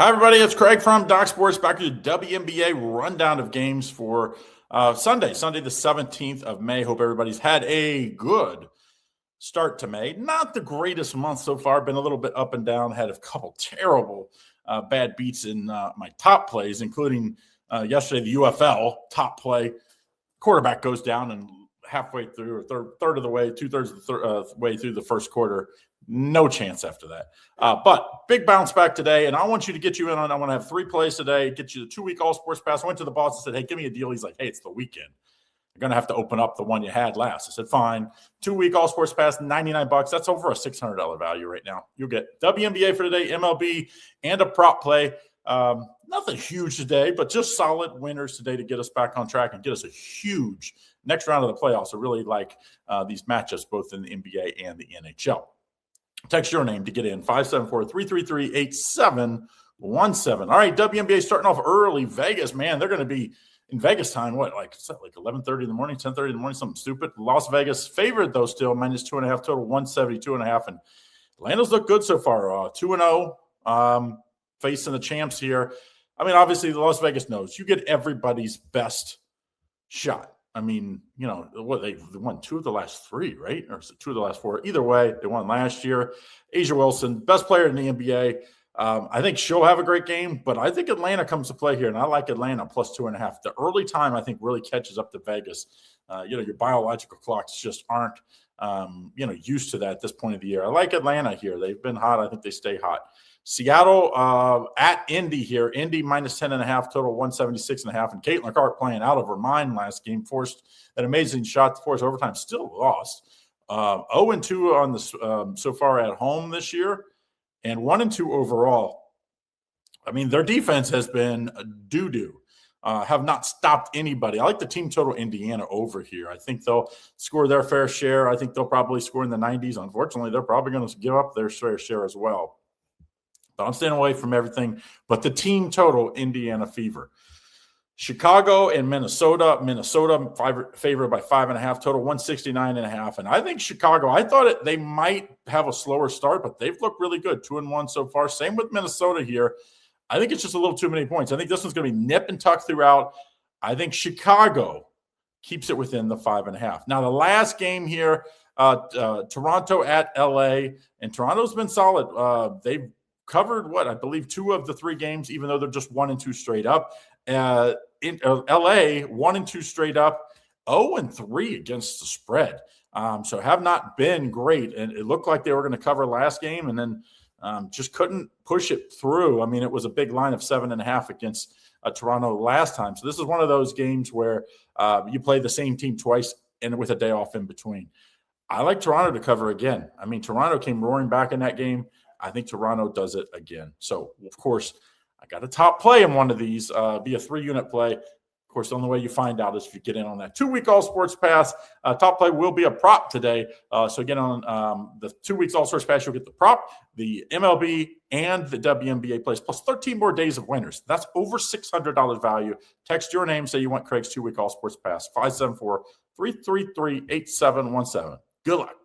Hi, everybody. It's Craig from Doc Sports. Back to the WNBA rundown of games for Sunday the 17th of May. Hope everybody's had a good start to May. Not the greatest month so far. Been a little bit up and down. Had a couple terrible bad beats in my top plays, including yesterday the UFL top play. Quarterback goes down and halfway through, or third of the way, 2/3 of the way through the first quarter. No chance after that. But big bounce back today, and I want you to get you in on. I want to have 3 plays today, get you the 2-week All Sports Pass. I went to the boss and said, hey, give me a deal. He's like, hey, it's the weekend. You're going to have to open up the one you had last. I said, fine. 2-week All Sports Pass, $99. That's over a $600 value right now. You'll get WNBA for today, MLB, and a prop play. Nothing huge today, but just solid winners today to get us back on track and get us a huge next round of the playoffs. I really like these matchups, both in the NBA and the NHL. Text your name to get in, 574-333-8717. All right, WNBA starting off early. Vegas, man, they're going to be in Vegas time, what, like 11:30 in the morning, 10:30 in the morning, something stupid. Las Vegas favored, though, still, -2.5 total, 172.5. And Atlanta's looked good so far, 2-0, facing the champs here. I mean, obviously, Las Vegas knows you get everybody's best shot. I mean, you know, what they won 2 of the last 3, right? Or 2 of the last 4. Either way, they won last year. A'ja Wilson, best player in the NBA. I think she'll have a great game, but I think Atlanta comes to play here, and I like Atlanta +2.5. The early time, I think, really catches up to Vegas. Your biological clocks just aren't, used to that at this point of the year. I like Atlanta here. They've been hot. I think they stay hot. Seattle at Indy here. Indy -10.5 total, 176.5. And Caitlin Clark playing out of her mind last game, forced an amazing shot to force overtime. Still lost. 0-2 on the so far at home this year, and 1-2 overall. I mean, their defense has been doo-doo. Have not stopped anybody. I like the team total Indiana over here. I think they'll score their fair share. I think they'll probably score in the 90s. Unfortunately, they're probably going to give up their fair share as well. But I'm staying away from everything but the team total Indiana Fever. Chicago and Minnesota. Minnesota favored by 5.5 total, 169.5. And I think Chicago, I thought they might have a slower start, but they've looked really good. 2-1 so far. Same with Minnesota here. I think it's just a little too many points. I think this one's going to be nip and tuck throughout. I think Chicago keeps it within the 5.5. Now, the last game here, Toronto at LA, and Toronto's been solid. They've covered, I believe 2 of the 3 games, even though they're just 1-2 straight up. In LA, 1-2 straight up, 0-3 against the spread. So have not been great. And it looked like they were going to cover last game and then just couldn't push it through. I mean, it was a big line of 7.5 against Toronto last time. So this is one of those games where you play the same team twice and with a day off in between. I like Toronto to cover again. I mean, Toronto came roaring back in that game. I think Toronto does it again. So, of course, I got a top play in one of these, be a 3-unit play. Of course, the only way you find out is if you get in on that 2-week All Sports Pass. Top play will be a prop today. So, get on the 2 weeks All Sports Pass. You'll get the prop, the MLB, and the WNBA plays, plus 13 more days of winners. That's over $600 value. Text your name, say you want Craig's 2-week All Sports Pass, 574-333-8717. Good luck.